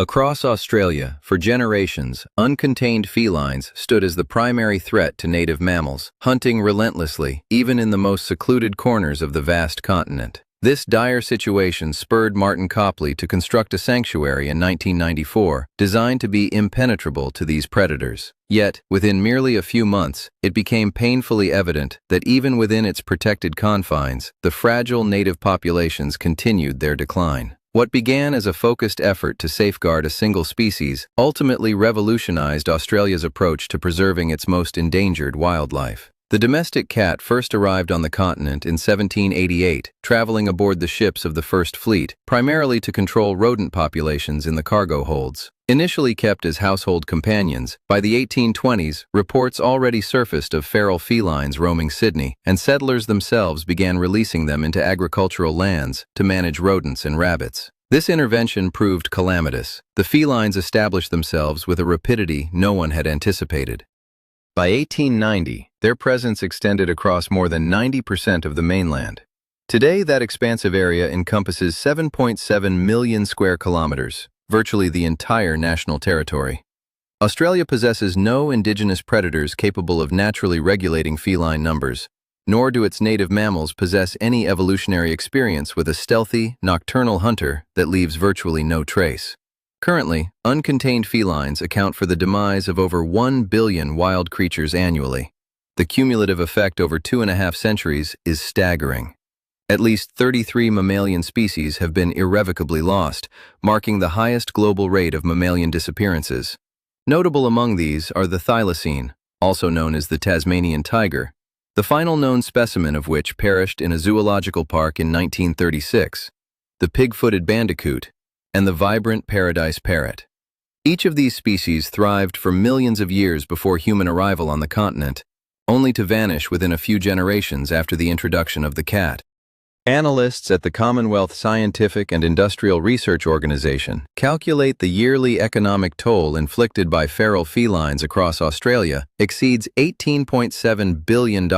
Across Australia, for generations, uncontained felines stood as the primary threat to native mammals, hunting relentlessly, even in the most secluded corners of the vast continent. This dire situation spurred Martin Copley to construct a sanctuary in 1994, designed to be impenetrable to these predators. Yet, within merely a few months, it became painfully evident that even within its protected confines, the fragile native populations continued their decline. What began as a focused effort to safeguard a single species ultimately revolutionized Australia's approach to preserving its most endangered wildlife. The domestic cat first arrived on the continent in 1788, traveling aboard the ships of the First Fleet, primarily to control rodent populations in the cargo holds. Initially kept as household companions, by the 1820s, reports already surfaced of feral felines roaming Sydney, and settlers themselves began releasing them into agricultural lands to manage rodents and rabbits. This intervention proved calamitous. The felines established themselves with a rapidity no one had anticipated. By 1890, their presence extended across more than 90% of the mainland. Today, that expansive area encompasses 7.7 million square kilometers, virtually the entire national territory. Australia possesses no indigenous predators capable of naturally regulating feline numbers, nor do its native mammals possess any evolutionary experience with a stealthy, nocturnal hunter that leaves virtually no trace. Currently, uncontained felines account for the demise of over 1 billion wild creatures annually. The cumulative effect over 2.5 centuries is staggering. At least 33 mammalian species have been irrevocably lost, marking the highest global rate of mammalian disappearances. Notable among these are the thylacine, also known as the Tasmanian tiger, the final known specimen of which perished in a zoological park in 1936, the pig-footed bandicoot, and the vibrant paradise parrot. Each of these species thrived for millions of years before human arrival on the continent, only to vanish within a few generations after the introduction of the cat. Analysts at the Commonwealth Scientific and Industrial Research Organization calculate the yearly economic toll inflicted by feral felines across Australia exceeds $18.7 billion,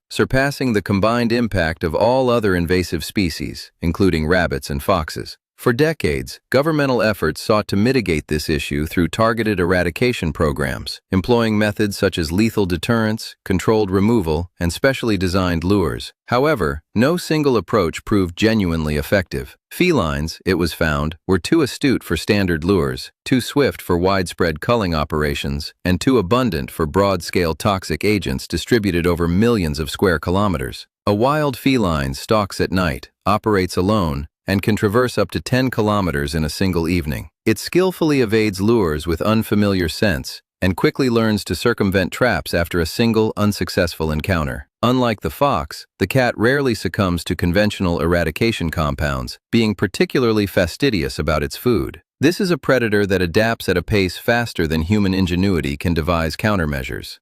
surpassing the combined impact of all other invasive species, including rabbits and foxes. For decades, governmental efforts sought to mitigate this issue through targeted eradication programs, employing methods such as lethal deterrence, controlled removal, and specially designed lures. However, no single approach proved genuinely effective. Felines, it was found, were too astute for standard lures, too swift for widespread culling operations, and too abundant for broad-scale toxic agents distributed over millions of square kilometers. A wild feline stalks at night, operates alone, and can traverse up to 10 kilometers in a single evening. It skillfully evades lures with unfamiliar scents and quickly learns to circumvent traps after a single unsuccessful encounter. Unlike the fox, the cat rarely succumbs to conventional eradication compounds, being particularly fastidious about its food. This is a predator that adapts at a pace faster than human ingenuity can devise countermeasures.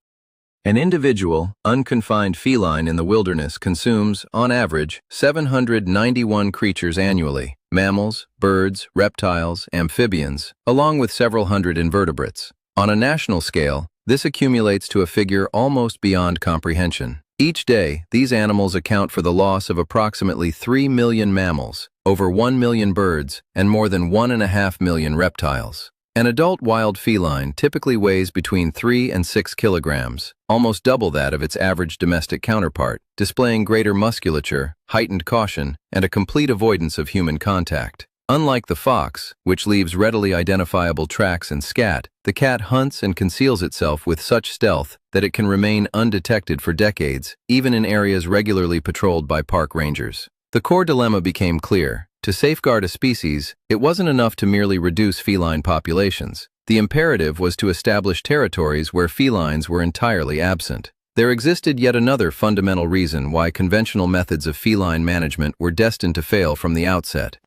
An individual, unconfined feline in the wilderness consumes, on average, 791 creatures annually: mammals, birds, reptiles, amphibians, along with several hundred invertebrates. On a national scale, this accumulates to a figure almost beyond comprehension. Each day, these animals account for the loss of approximately 3 million mammals, over 1 million birds, and more than 1.5 million reptiles. An adult wild feline typically weighs between 3 and 6 kilograms, almost double that of its average domestic counterpart, displaying greater musculature, heightened caution, and a complete avoidance of human contact. Unlike the fox, which leaves readily identifiable tracks and scat, the cat hunts and conceals itself with such stealth that it can remain undetected for decades, even in areas regularly patrolled by park rangers. The core dilemma became clear. To safeguard a species, it wasn't enough to merely reduce feline populations. The imperative was to establish territories where felines were entirely absent. There existed yet another fundamental reason why conventional methods of feline management were destined to fail from the outset.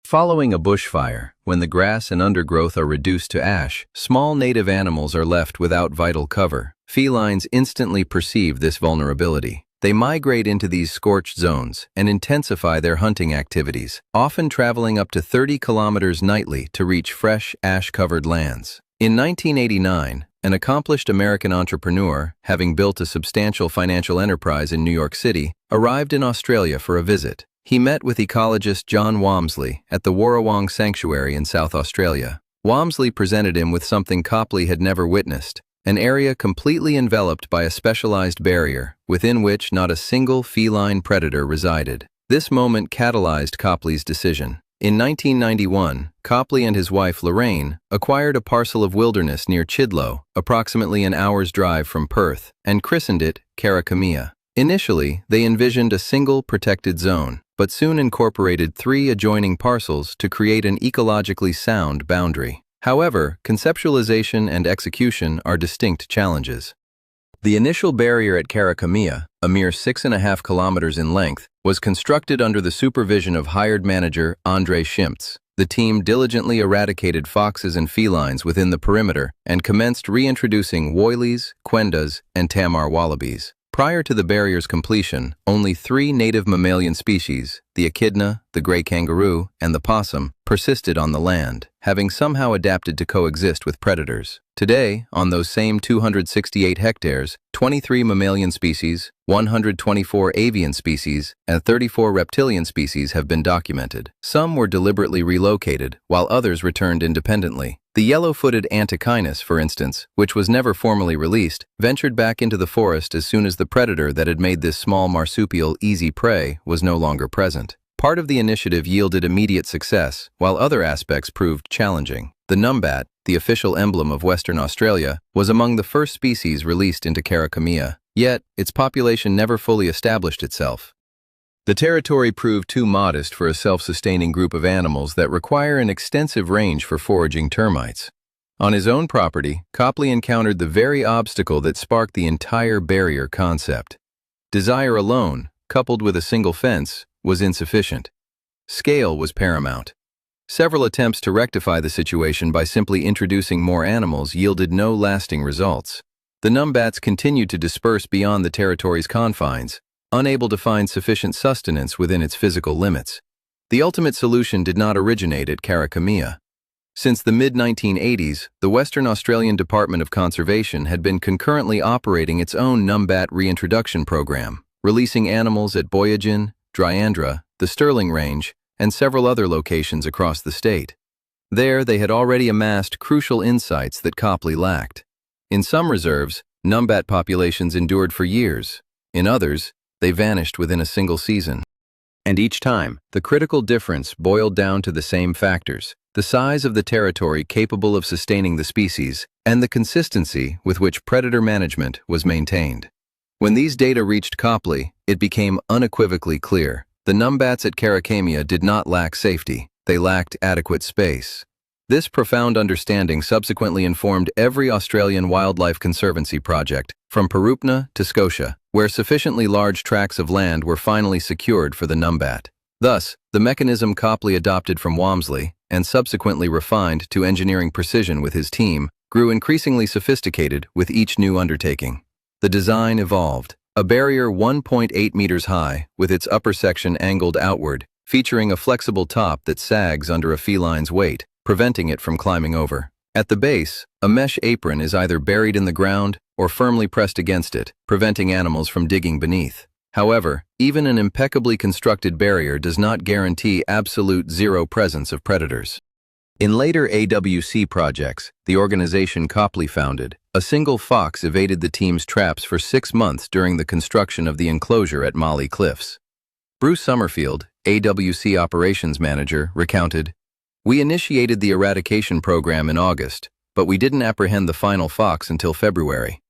Following a bushfire, when the grass and undergrowth are reduced to ash, small native animals are left without vital cover. Felines instantly perceive this vulnerability. They migrate into these scorched zones and intensify their hunting activities, often traveling up to 30 kilometers nightly to reach fresh, ash-covered lands. In 1989, an accomplished American entrepreneur, having built a substantial financial enterprise in New York City, arrived in Australia for a visit. He met with ecologist John Walmsley at the Warrawong Sanctuary in South Australia. Walmsley presented him with something Copley had never witnessed, an area completely enveloped by a specialized barrier, within which not a single feline predator resided. This moment catalyzed Copley's decision. In 1991, Copley and his wife Lorraine acquired a parcel of wilderness near Chidlow, approximately an hour's drive from Perth, and christened it Caracamia. Initially, they envisioned a single protected zone, but soon incorporated 3 adjoining parcels to create an ecologically sound boundary. However, conceptualization and execution are distinct challenges. The initial barrier at Caracamia, a mere 6.5 kilometers in length, was constructed under the supervision of hired manager André Schimptz. The team diligently eradicated foxes and felines within the perimeter and commenced reintroducing woylies, quendas, and Tamar wallabies. Prior to the barrier's completion, only 3 native mammalian species, the echidna, the gray kangaroo, and the possum, persisted on the land, having somehow adapted to coexist with predators. Today, on those same 268 hectares, 23 mammalian species, 124 avian species, and 34 reptilian species have been documented. Some were deliberately relocated, while others returned independently. The yellow-footed antechinus, for instance, which was never formally released, ventured back into the forest as soon as the predator that had made this small marsupial easy prey was no longer present. Part of the initiative yielded immediate success, while other aspects proved challenging. The numbat, the official emblem of Western Australia, was among the first species released into Caracamia, yet its population never fully established itself. The territory proved too modest for a self-sustaining group of animals that require an extensive range for foraging termites. On his own property, Copley encountered the very obstacle that sparked the entire barrier concept. Desire alone, coupled with a single fence, was insufficient. Scale was paramount. Several attempts to rectify the situation by simply introducing more animals yielded no lasting results. The numbats continued to disperse beyond the territory's confines, unable to find sufficient sustenance within its physical limits. The ultimate solution did not originate at Caracamia. Since the mid-1980s, the Western Australian Department of Conservation had been concurrently operating its own numbat reintroduction program, releasing animals at Boyagin, Dryandra, the Stirling Range, and several other locations across the state. There, they had already amassed crucial insights that Copley lacked. In some reserves, numbat populations endured for years. In others, they vanished within a single season. And each time, the critical difference boiled down to the same factors: the size of the territory capable of sustaining the species, and the consistency with which predator management was maintained. When these data reached Copley, it became unequivocally clear. The numbats at Caracamia did not lack safety, they lacked adequate space. This profound understanding subsequently informed every Australian wildlife conservancy project, from Parupna to Scotia, where sufficiently large tracts of land were finally secured for the numbat. Thus, the mechanism Copley adopted from Walmsley, and subsequently refined to engineering precision with his team, grew increasingly sophisticated with each new undertaking. The design evolved. A barrier 1.8 meters high, with its upper section angled outward, featuring a flexible top that sags under a feline's weight, preventing it from climbing over. At the base, a mesh apron is either buried in the ground or firmly pressed against it, preventing animals from digging beneath. However, even an impeccably constructed barrier does not guarantee absolute zero presence of predators. In later AWC projects, the organization Copley founded, a single fox evaded the team's traps for 6 months during the construction of the enclosure at Molly Cliffs. Bruce Summerfield, AWC operations manager, recounted, "We initiated the eradication program in August, but we didn't apprehend the final fox until February.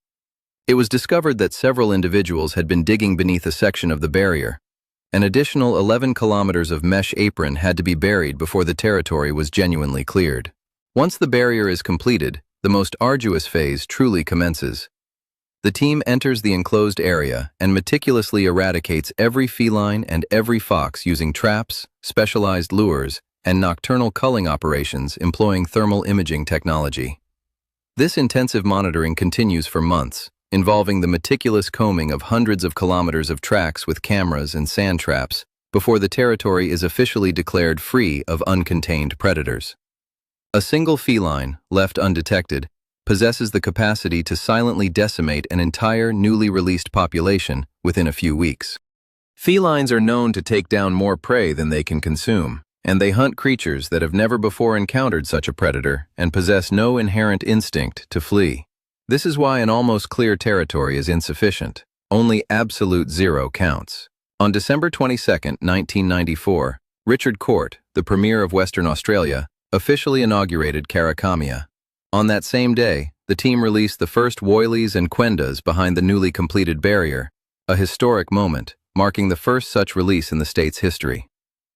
It was discovered that several individuals had been digging beneath a section of the barrier. An additional 11 kilometers of mesh apron had to be buried before the territory was genuinely cleared. Once the barrier is completed, the most arduous phase truly commences. The team enters the enclosed area and meticulously eradicates every feline and every fox using traps, specialized lures, and nocturnal culling operations employing thermal imaging technology. This intensive monitoring continues for months, involving the meticulous combing of hundreds of kilometers of tracks with cameras and sand traps before the territory is officially declared free of uncontained predators. A single feline, left undetected, possesses the capacity to silently decimate an entire newly released population within a few weeks. Felines are known to take down more prey than they can consume. and they hunt creatures that have never before encountered such a predator and possess no inherent instinct to flee. This is why an almost clear territory is insufficient. Only absolute zero counts. On December 22, 1994, Richard Court, the Premier of Western Australia, officially inaugurated Karakamia. On that same day, the team released the first woylies and quendas behind the newly completed barrier, a historic moment, marking the first such release in the state's history.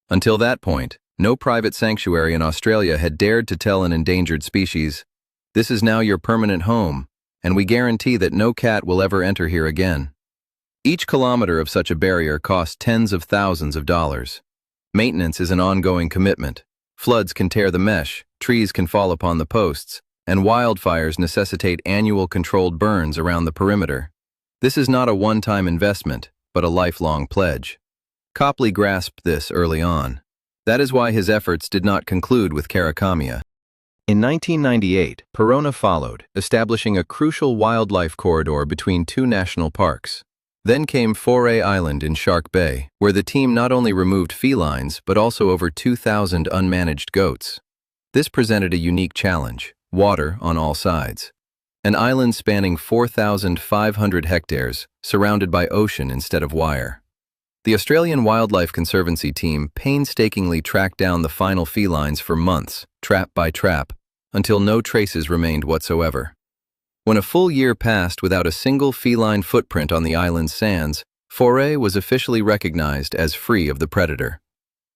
Until that point, no private sanctuary in Australia had dared to tell an endangered species, "This is now your permanent home, and we guarantee that no cat will ever enter here again." Each kilometer of such a barrier costs tens of thousands of dollars. Maintenance is an ongoing commitment. Floods can tear the mesh, trees can fall upon the posts, and wildfires necessitate annual controlled burns around the perimeter. This is not a one-time investment, but a lifelong pledge. Copley grasped this early on. That is why his efforts did not conclude with Karakamia. In 1998, Perona followed, establishing a crucial wildlife corridor between two national parks. Then came Foray Island in Shark Bay, where the team not only removed felines but also over 2,000 unmanaged goats. This presented a unique challenge: water on all sides. An island spanning 4,500 hectares, surrounded by ocean instead of wire. The Australian Wildlife Conservancy team painstakingly tracked down the final felines for months, trap by trap, until no traces remained whatsoever. When a full year passed without a single feline footprint on the island's sands, Foray was officially recognized as free of the predator.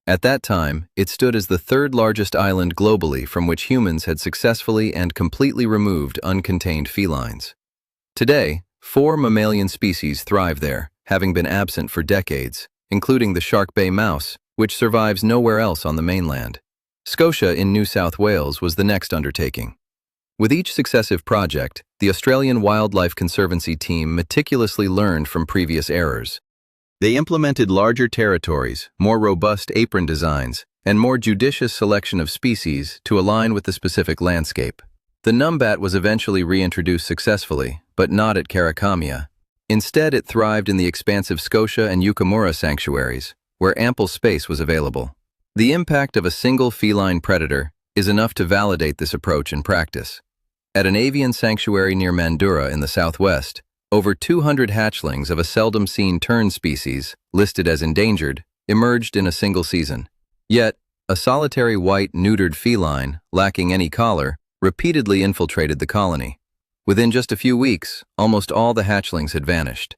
At that time, it stood as the third largest island globally from which humans had successfully and completely removed uncontained felines. Today, 4 mammalian species thrive there, having been absent for decades, including the Shark Bay mouse, which survives nowhere else on the mainland. Scotia in New South Wales was the next undertaking. With each successive project, the Australian Wildlife Conservancy team meticulously learned from previous errors. They implemented larger territories, more robust apron designs, and more judicious selection of species to align with the specific landscape. The numbat was eventually reintroduced successfully, but not at Karakamia. Instead, it thrived in the expansive Scotia and Yukamura sanctuaries, where ample space was available. The impact of a single feline predator is enough to validate this approach in practice. At an avian sanctuary near Mandurah in the southwest, over 200 hatchlings of a seldom-seen tern species, listed as endangered, emerged in a single season. Yet, a solitary white neutered feline, lacking any collar, repeatedly infiltrated the colony. Within just a few weeks, almost all the hatchlings had vanished.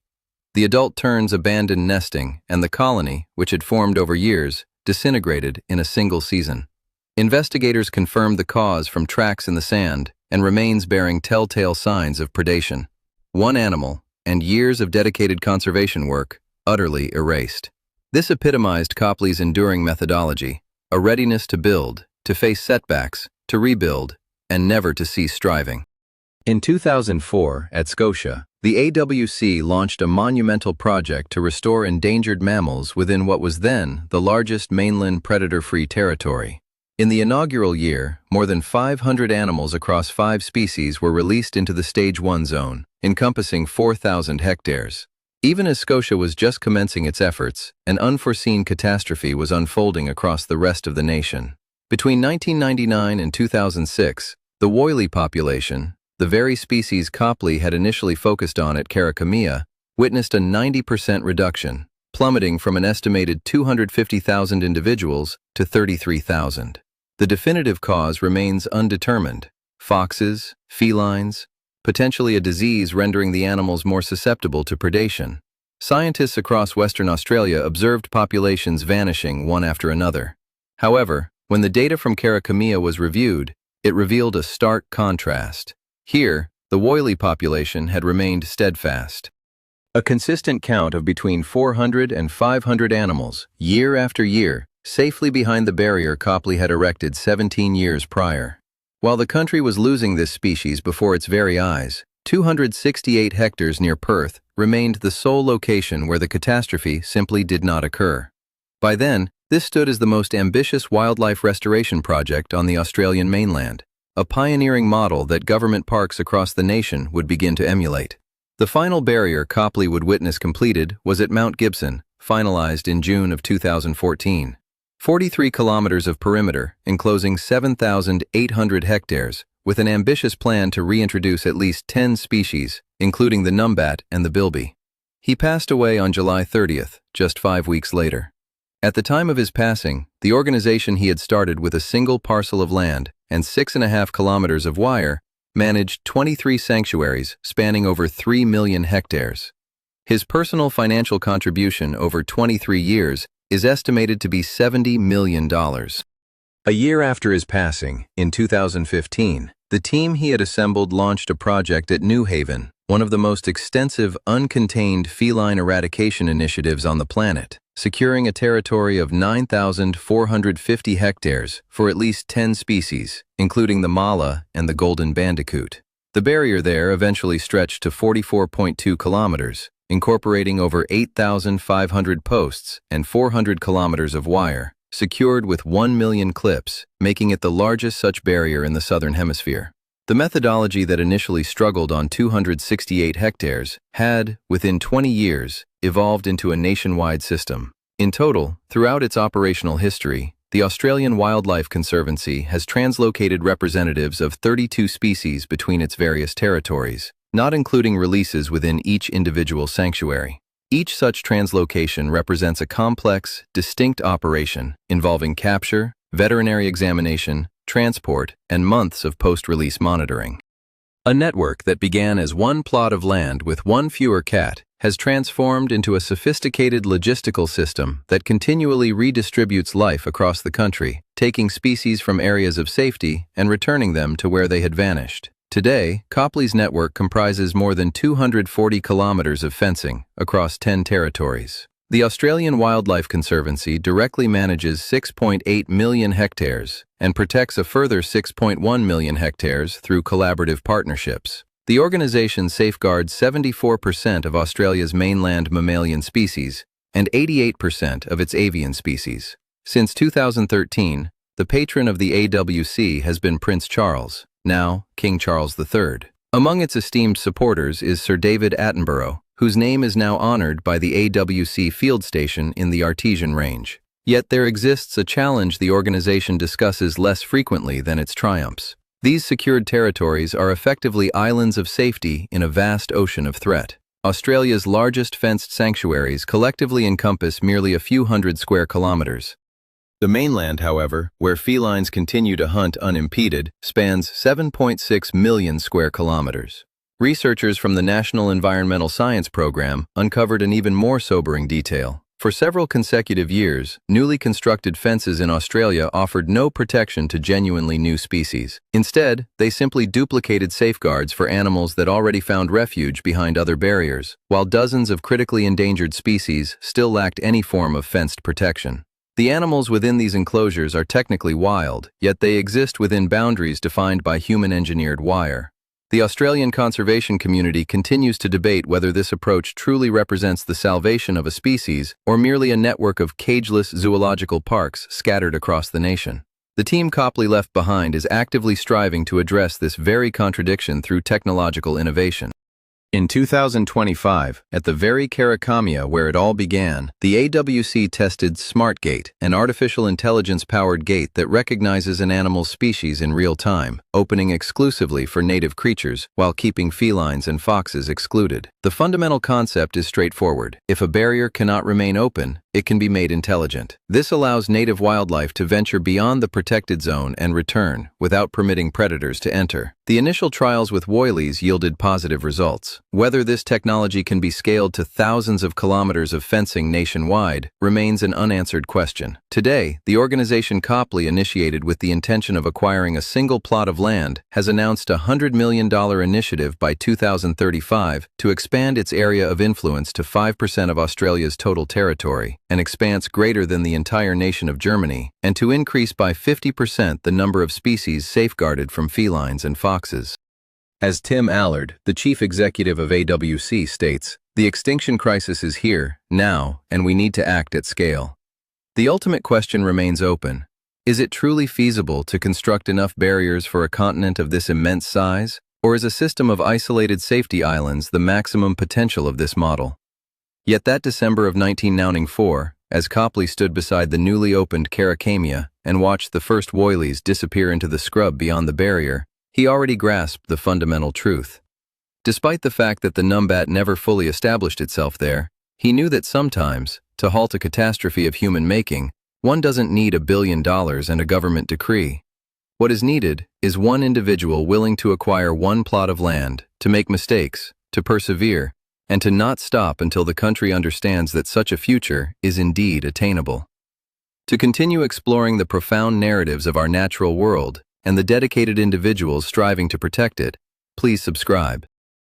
The adult terns abandoned nesting, and the colony, which had formed over years, disintegrated in a single season. Investigators confirmed the cause from tracks in the sand and remains bearing telltale signs of predation. One animal, and years of dedicated conservation work, utterly erased. This epitomized Copley's enduring methodology, a readiness to build, to face setbacks, to rebuild, and never to cease striving. In 2004, at Scotia, the AWC launched a monumental project to restore endangered mammals within what was then the largest mainland predator-free territory. In the inaugural year, more than 500 animals across 5 species were released into the Stage 1 zone, encompassing 4,000 hectares. Even as Scotia was just commencing its efforts, an unforeseen catastrophe was unfolding across the rest of the nation. Between 1999 and 2006, the woylie population, the very species Copley had initially focused on at Karakamia, witnessed a 90% reduction, plummeting from an estimated 250,000 individuals to 33,000. The definitive cause remains undetermined. Foxes, felines, potentially a disease rendering the animals more susceptible to predation. Scientists across Western Australia observed populations vanishing one after another. However, when the data from Karakamia was reviewed, it revealed a stark contrast. Here, the woylie population had remained steadfast. A consistent count of between 400 and 500 animals, year after year, safely behind the barrier Copley had erected 17 years prior. While the country was losing this species before its very eyes, 268 hectares near Perth remained the sole location where the catastrophe simply did not occur. By then, this stood as the most ambitious wildlife restoration project on the Australian mainland, a pioneering model that government parks across the nation would begin to emulate. The final barrier Copley would witness completed was at Mount Gibson, finalized in June of 2014. 43 kilometers of perimeter, enclosing 7,800 hectares, with an ambitious plan to reintroduce at least 10 species, including the numbat and the bilby. He passed away on July 30th, just 5 weeks later. At the time of his passing, the organization he had started with a single parcel of land and 6.5 kilometers of wire managed 23 sanctuaries spanning over 3 million hectares. His personal financial contribution over 23 years is estimated to be $70 million. A year after his passing, in 2015, the team he had assembled launched a project at New Haven, one of the most extensive uncontained feline eradication initiatives on the planet, securing a territory of 9,450 hectares for at least 10 species, including the mala and the golden bandicoot. The barrier there eventually stretched to 44.2 kilometers, incorporating over 8,500 posts and 400 kilometers of wire, secured with 1 million clips, making it the largest such barrier in the Southern Hemisphere. The methodology that initially struggled on 268 hectares had, within 20 years, evolved into a nationwide system. In total, throughout its operational history, the Australian Wildlife Conservancy has translocated representatives of 32 species between its various territories, not including releases within each individual sanctuary. Each such translocation represents a complex, distinct operation involving capture, veterinary examination, transport, and months of post-release monitoring. A network that began as one plot of land with one fewer cat has transformed into a sophisticated logistical system that continually redistributes life across the country, taking species from areas of safety and returning them to where they had vanished. Today, Copley's network comprises more than 240 kilometers of fencing across 10 territories. The Australian Wildlife Conservancy directly manages 6.8 million hectares and protects a further 6.1 million hectares through collaborative partnerships. The organization safeguards 74% of Australia's mainland mammalian species and 88% of its avian species. Since 2013, the patron of the AWC has been Prince Charles, now King Charles III. Among its esteemed supporters is Sir David Attenborough, whose name is now honored by the AWC field station in the Artesian Range. Yet there exists a challenge the organization discusses less frequently than its triumphs. These secured territories are effectively islands of safety in a vast ocean of threat. Australia's largest fenced sanctuaries collectively encompass merely a few hundred square kilometers. The mainland, however, where felines continue to hunt unimpeded, spans 7.6 million square kilometers. Researchers from the National Environmental Science Program uncovered an even more sobering detail. For several consecutive years, newly constructed fences in Australia offered no protection to genuinely new species. Instead, they simply duplicated safeguards for animals that already found refuge behind other barriers, while dozens of critically endangered species still lacked any form of fenced protection. The animals within these enclosures are technically wild, yet they exist within boundaries defined by human-engineered wire. The Australian conservation community continues to debate whether this approach truly represents the salvation of a species or merely a network of cageless zoological parks scattered across the nation. The team Copley left behind is actively striving to address this very contradiction through technological innovation. In 2025, at the very Karakamia where it all began, the AWC tested SmartGate, an artificial intelligence-powered gate that recognizes an animal's species in real time, opening exclusively for native creatures while keeping felines and foxes excluded. The fundamental concept is straightforward. If a barrier cannot remain open, it can be made intelligent. This allows native wildlife to venture beyond the protected zone and return, without permitting predators to enter. The initial trials with woylies yielded positive results. Whether this technology can be scaled to thousands of kilometers of fencing nationwide remains an unanswered question. Today, the organization Copley initiated with the intention of acquiring a single plot of land has announced a $100 million initiative by 2035 to expand its area of influence to 5% of Australia's total territory, an expanse greater than the entire nation of Germany, and to increase by 50% the number of species safeguarded from felines and foxes. As Tim Allard, the chief executive of AWC, states, "The extinction crisis is here, now, and we need to act at scale." The ultimate question remains open. Is it truly feasible to construct enough barriers for a continent of this immense size? Or is a system of isolated safety islands the maximum potential of this model? Yet that December of 1994, As Copley stood beside the newly opened Caracamia and watched the first woylies disappear into the scrub beyond the barrier, he already grasped the fundamental truth. Despite the fact that the numbat never fully established itself there, he knew that sometimes, to halt a catastrophe of human making, one doesn't need $1 billion and a government decree. What is needed is one individual willing to acquire one plot of land, to make mistakes, to persevere, and to not stop until the country understands that such a future is indeed attainable. To continue exploring the profound narratives of our natural world and the dedicated individuals striving to protect it, please subscribe.